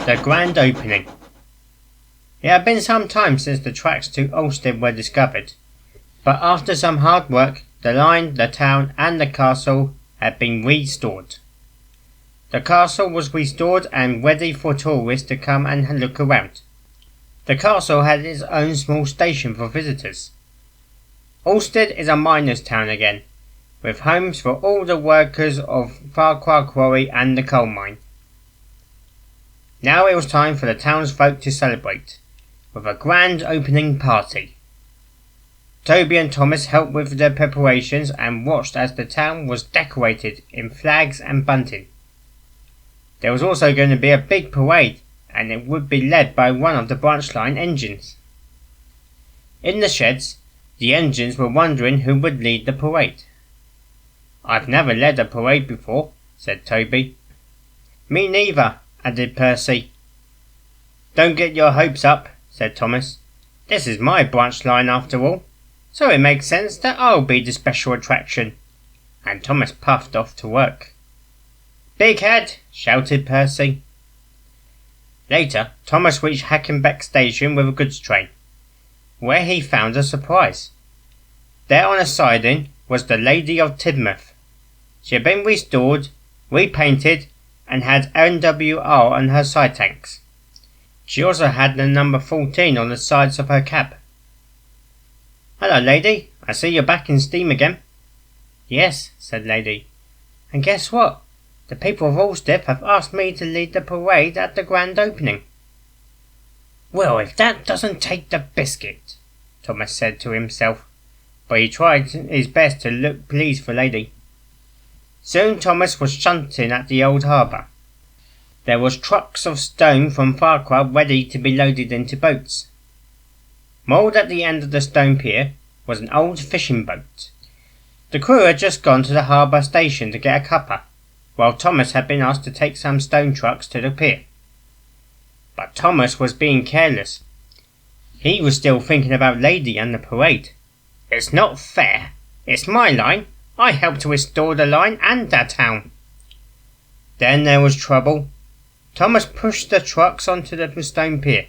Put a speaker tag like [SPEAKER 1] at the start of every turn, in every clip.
[SPEAKER 1] The grand opening. It had been some time since the tracks to Ulfstead were discovered, but after some hard work, the line, the town and the castle had been restored. The castle was restored and ready for tourists to come and look around. The castle had its own small station for visitors. Ulfstead is a miners' town again, with homes for all the workers of Farquhar Quarry and the coal mine. Now it was time for the townsfolk to celebrate, with a grand opening party. Toby and Thomas helped with the preparations and watched as the town was decorated in flags and bunting. There was also going to be a big parade, and it would be led by one of the branch line engines. In the sheds, the engines were wondering who would lead the parade. "I've never led a parade before," said Toby. "Me neither," added Percy. "Don't get your hopes up," said Thomas. "This is my branch line after all, so it makes sense that I'll be the special attraction." And Thomas puffed off to work. "Big head!" shouted Percy. Later, Thomas reached Hackenbeck station with a goods train, where he found a surprise. There on a siding was the Lady of Tidmouth. She had been restored, repainted, and had NWR on her side tanks. She also had the number 14 on the sides of her cab. "Hello, lady. I see you're back in steam again." "Yes," said Lady. "And guess what? The people of Ulfstead have asked me to lead the parade at the grand opening." "Well, if that doesn't take the biscuit," Thomas said to himself, but he tried his best to look pleased for Lady. Soon Thomas was shunting at the old harbour. There was trucks of stone from Farquhar ready to be loaded into boats. Moored at the end of the stone pier was an old fishing boat. The crew had just gone to the harbour station to get a cuppa, while Thomas had been asked to take some stone trucks to the pier. But Thomas was being careless. He was still thinking about Lady and the parade. "It's not fair. It's my line. I helped to restore the line and the town." Then there was trouble. Thomas pushed the trucks onto the stone pier,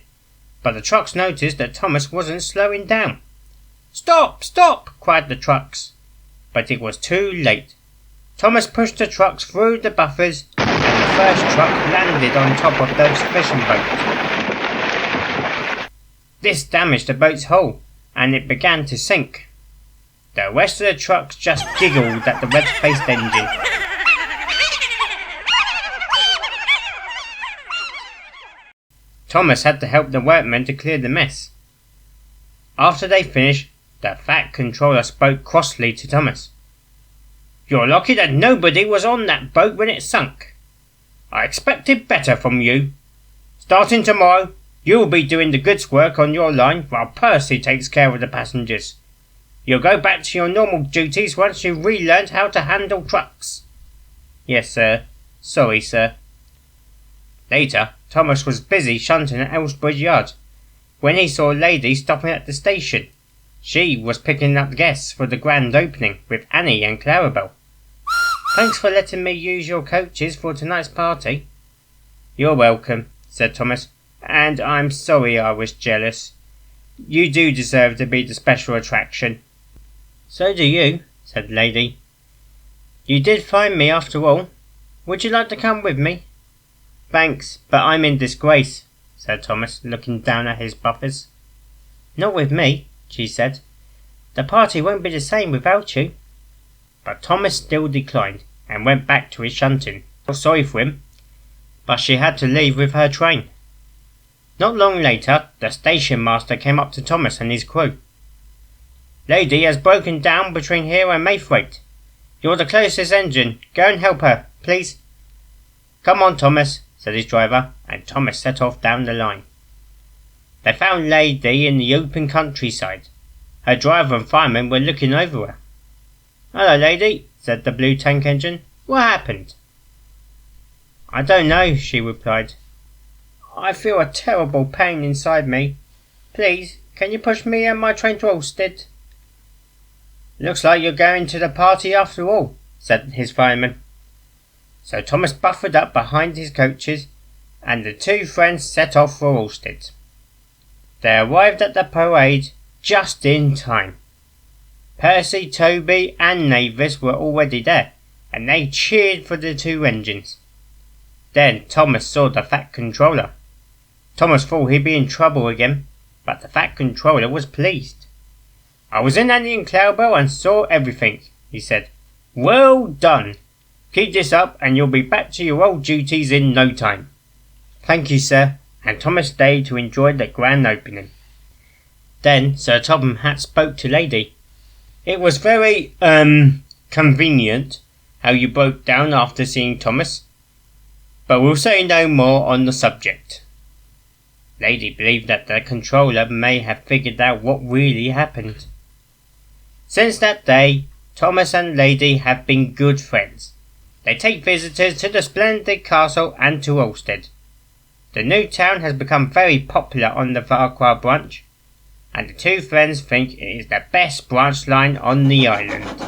[SPEAKER 1] but the trucks noticed that Thomas wasn't slowing down. "Stop! Stop!" cried the trucks. But it was too late. Thomas pushed the trucks through the buffers, and the first truck landed on top of the fishing boat. This damaged the boat's hull, and it began to sink. The rest of the trucks just giggled at the red-faced engine. Thomas had to help the workmen to clear the mess. After they finished, the fat controller spoke crossly to Thomas. "You're lucky that nobody was on that boat when it sunk. I expected better from you. Starting tomorrow, you'll be doing the goods work on your line while Percy takes care of the passengers. You'll go back to your normal duties once you've relearned how to handle trucks." "Yes, sir. Sorry, sir." Later, Thomas was busy shunting at Elsbridge Yard when he saw a lady stopping at the station. She was picking up guests for the grand opening with Annie and Clarabelle. "Thanks for letting me use your coaches for tonight's party." "You're welcome," said Thomas, "and I'm sorry I was jealous. You do deserve to be the special attraction." "So do you," said Lady. "You did find me after all. Would you like to come with me?" "Thanks, but I'm in disgrace," said Thomas, looking down at his buffers. "Not with me," she said. "The party won't be the same without you." But Thomas still declined, and went back to his shunting. Sorry for him, but she had to leave with her train. Not long later, the station master came up to Thomas and his crew. "Lady has broken down between here and Maythwaite. You're the closest engine. Go and help her, please." "Come on, Thomas," said his driver, and Thomas set off down the line. They found Lady in the open countryside. Her driver and fireman were looking over her. "Hello, Lady," said the blue tank engine. "What happened?" "I don't know," she replied. "I feel a terrible pain inside me. Please, can you push me and my train to Ulfstead?" "Looks like you're going to the party after all," said his fireman. So Thomas buffered up behind his coaches and the two friends set off for Ulfstead. They arrived at the parade just in time. Percy, Toby and Mavis were already there, and they cheered for the two engines. Then Thomas saw the Fat Controller. Thomas thought he'd be in trouble again, but the Fat Controller was pleased. "I was in Annie and Cloudbell and saw everything," he said. "Well done. Keep this up and you'll be back to your old duties in no time." "Thank you, sir," and Thomas stayed to enjoy the grand opening. Then Sir Topham Hatt spoke to Lady. "It was very, convenient how you broke down after seeing Thomas, but we'll say no more on the subject." Lady believed that the controller may have figured out what really happened. Since that day, Thomas and Lady have been good friends. They take visitors to the splendid castle and to Ulfstead. The new town has become very popular on the Farquhar branch, and the two friends think it is the best branch line on the island.